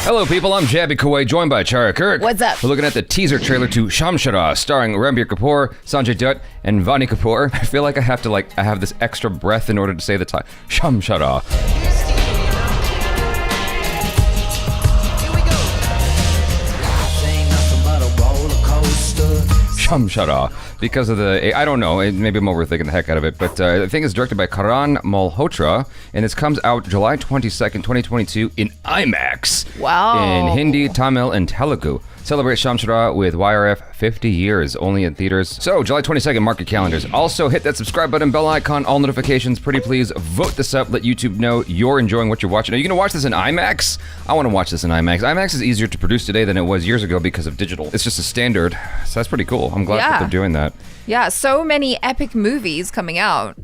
Hello, people. I'm 𝐃𝐈𝐒𝐂𝐋𝐀, joined by 𝐃𝐈𝐒𝐂𝐋𝐀. What's up? We're looking at the teaser trailer to 𝐃𝐿𝐴, starring Ranbir Kapoor, Sanjay Dutt, and Vaani Kapoor. I feel like I have this extra breath in order to say the title. 𝐃𝐿𝐴. 𝐃𝐿𝐴. Because of the, I don't know, maybe I'm overthinking the heck out of it, but I think it's directed by Karan, Malhotra, and this comes out July 22nd, 2022 in IMAX. Wow. In Hindi, Tamil, and Telugu. Celebrate 𝐃𝐿𝐴 with YRF 50 years, only in theaters. So, July 22nd, mark your calendars. Also, hit that subscribe button, bell icon, all notifications. Pretty please vote this up, let YouTube know you're enjoying what you're watching. Are you gonna watch this in IMAX? I wanna watch this in IMAX. IMAX is easier to produce today than it was years ago because of digital. It's just a standard, so that's pretty cool. I'm glad that they're doing that. Yeah, so many epic movies coming out.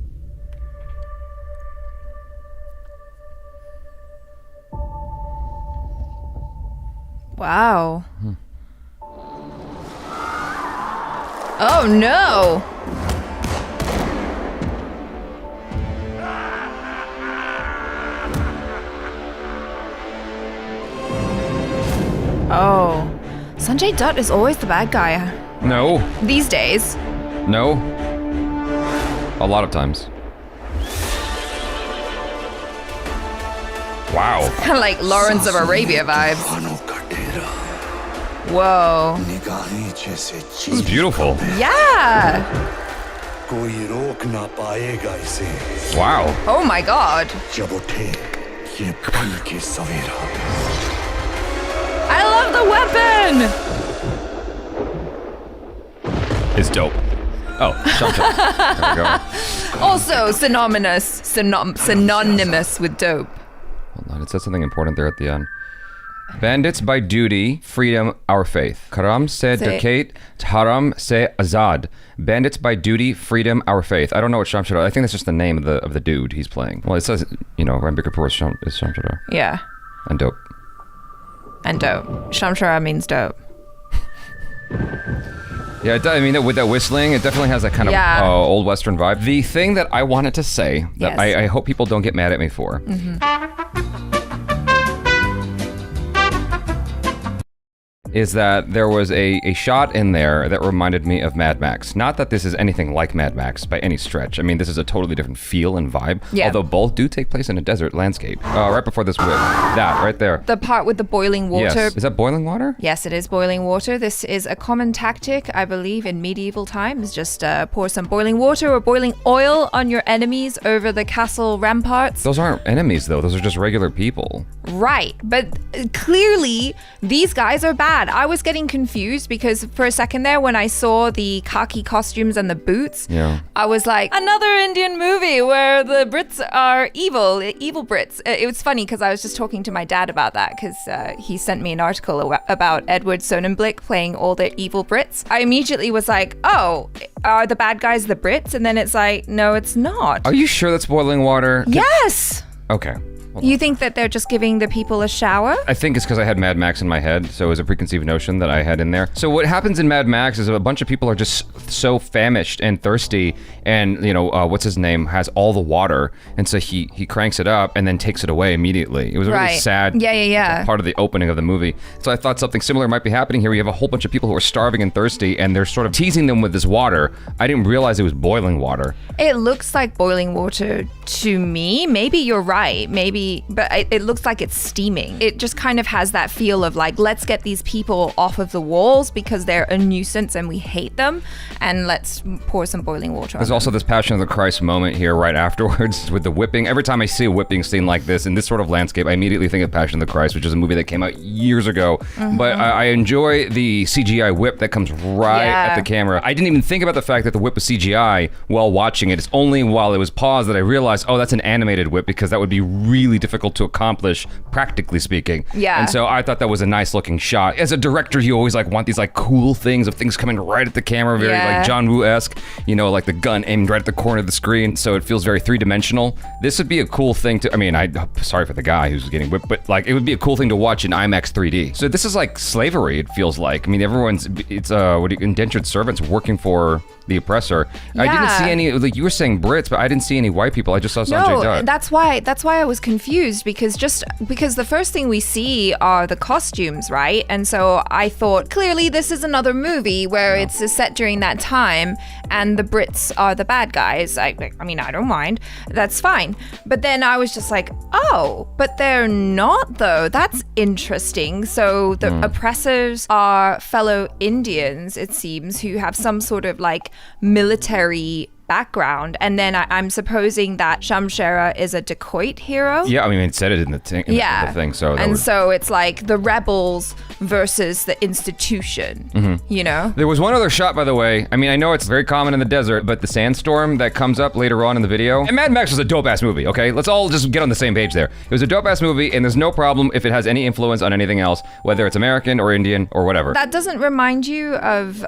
Wow. Oh no! Oh. Sanjay Dutt is always the bad guy. No. These days. No. A lot of times. Wow. Kind of like Lawrence of Arabia vibes. Whoa. This is beautiful. Yeah. Wow. Oh my god. I love the weapon! It's dope. Oh, 𝐃𝐿𝐴. There we go. Also synonymous with dope. Hold on, it said something important there at the end. Bandits by duty, freedom, our faith. Karam se dukat, haram se azad. Bandits by duty, freedom, our faith. I don't know what 𝐃𝐿𝐴. I think that's just the name of the dude he's playing. Well, it says, you know, Ranbir Kapoor is 𝐃𝐿𝐴. Yeah. And dope. And dope. 𝐃𝐿𝐴 means dope. Yeah, I mean, with that whistling, it definitely has that kind of old Western vibe. The thing that I wanted to say that I hope people don't get mad at me for. Is that there was a shot in there that reminded me of Mad Max. Not that this is anything like Mad Max by any stretch. I mean, this is a totally different feel and vibe. Yeah. Although both do take place in a desert landscape. Right before this whip. That, right there. The part with the boiling water. Yes. Is that boiling water? Yes, it is boiling water. This is a common tactic, I believe, in medieval times. Just pour some boiling water or boiling oil on your enemies over the castle ramparts. Those aren't enemies, though. Those are just regular people. Right, but clearly, these guys are bad. I was getting confused because for a second there, when I saw the khaki costumes and the boots, I was like, another Indian movie where the Brits are evil Brits. It was funny because I was just talking to my dad about that because he sent me an article about Edward Sonnenblick playing all the evil Brits. I immediately was like, oh, are the bad guys the Brits? And then it's like, no, it's not. Are you sure that's boiling water? Yes! Okay. You think that they're just giving the people a shower? I think it's because I had Mad Max in my head, so it was a preconceived notion that I had in there. So what happens in Mad Max is a bunch of people are just so famished and thirsty, and, you know, what's his name, has all the water, and so he cranks it up and then takes it away immediately. It was a really sad part of the opening of the movie. So I thought something similar might be happening here. We have a whole bunch of people who are starving and thirsty, and they're sort of teasing them with this water. I didn't realize it was boiling water. It looks like boiling water to me. Maybe you're right. Maybe, but it looks like it's steaming. It just kind of has that feel of like, let's get these people off of the walls because they're a nuisance and we hate them, and let's pour some boiling water on them. There's also this Passion of the Christ moment here right afterwards with the whipping. Every time I see a whipping scene like this in this sort of landscape, I immediately think of Passion of the Christ, which is a movie that came out years ago. But I enjoy the CGI whip that comes right at the camera. I didn't even think about the fact that the whip was CGI while watching it. It's only while it was paused that I realized, oh, that's an animated whip, because that would be really difficult to accomplish, practically speaking. Yeah. And so I thought that was a nice looking shot. As a director, you always like want these like cool things of things coming right at the camera, very like John Woo-esque, you know, like the gun aimed right at the corner of the screen, so it feels very three-dimensional. This would be a cool thing to, I mean, sorry for the guy who's getting whipped, but like it would be a cool thing to watch in IMAX 3D. So this is like slavery, it feels like. I mean, it's indentured servants working for the oppressor. I didn't see any, like you were saying Brits, but I didn't see any white people. I just saw Sanjay Dutt. That's why I was confused confused because the first thing we see are the costumes, right? And so I thought clearly this is another movie where it's set during that time and the Brits are the bad guys. I mean, I don't mind. That's fine. But then I was just like, oh, but they're not though. That's interesting. So the oppressors are fellow Indians, it seems, who have some sort of like military background, and then I'm supposing that SHAMSHERA is a dacoit hero. Yeah, I mean, it said it in the thing. So so it's like the rebels versus the institution, you know? There was one other shot, by the way. I mean, I know it's very common in the desert, but the sandstorm that comes up later on in the video, and Mad Max was a dope-ass movie, okay? Let's all just get on the same page there. It was a dope-ass movie, and there's no problem if it has any influence on anything else, whether it's American or Indian or whatever. That doesn't remind you of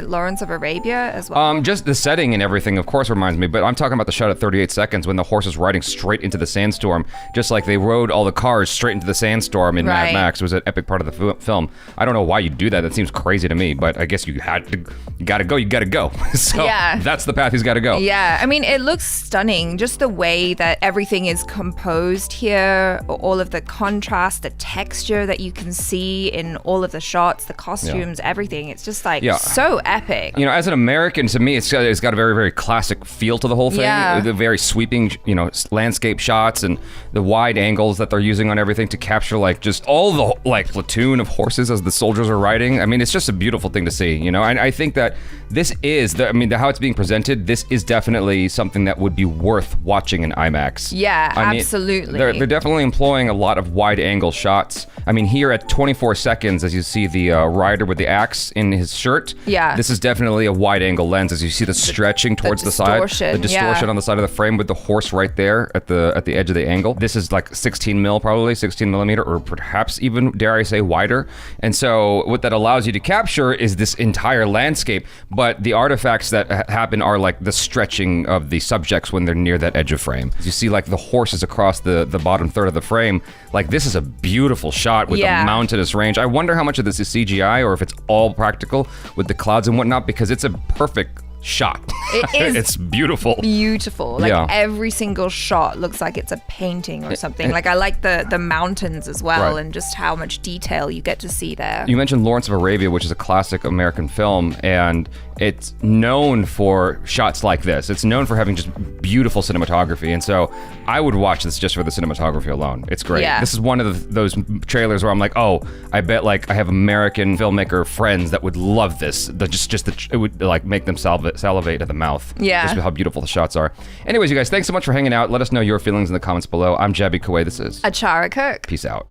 Lawrence of Arabia as well? Just the setting and everything, of course, reminds me, but I'm talking about the shot at 38 seconds when the horse is riding straight into the sandstorm, just like they rode all the cars straight into the sandstorm in Mad Max. It was an epic part of the film. I don't know why you'd do that. That seems crazy to me, but I guess you gotta go. So that's the path he's gotta go. Yeah, I mean, it looks stunning. Just the way that everything is composed here, all of the contrast, the texture that you can see in all of the shots, the costumes, everything. It's just like so epic. You know, as an American, to me, it's got a very, very classic feel to the whole thing. Yeah. The very sweeping, you know, landscape shots and the wide angles that they're using on everything to capture like just all the like platoon of horses as the soldiers are riding. I mean, it's just a beautiful thing to see, you know. And I think that this is how it's being presented. This is definitely something that would be worth watching in IMAX. Yeah, absolutely. They're definitely employing a lot of wide angle shots. I mean, here at 24 seconds, as you see the rider with the axe in his shirt. Yeah. This is definitely a wide angle lens as you see the stretching towards the side, the distortion on the side of the frame with the horse right there at the edge of the angle. This is like 16 millimeter, or perhaps even, dare I say, wider. And so what that allows you to capture is this entire landscape, but the artifacts that happen are like the stretching of the subjects when they're near that edge of frame. You see like the horses across the bottom third of the frame. Like, this is a beautiful shot with the mountainous range. I wonder how much of this is CGI or if it's all practical with the clouds and whatnot, because it's a perfect shot. It is. It's beautiful. Beautiful. Like every single shot looks like it's a painting or something. Like, I like the mountains as well, and just how much detail you get to see there. You mentioned Lawrence of Arabia, which is a classic American film, and it's known for shots like this. It's known for having just beautiful cinematography, and so I would watch this just for the cinematography alone. It's great. Yeah. This is one of those trailers where I'm like, oh, I bet like I have American filmmaker friends that would love this. It would like make them salivate at the mouth. Yeah. Just how beautiful the shots are. Anyways, you guys, thanks so much for hanging out. Let us know your feelings in the comments below. I'm 𝐃𝐈𝐒𝐂𝐋𝐀𝐈𝐌𝐄𝐑. Achara Cook. Peace out.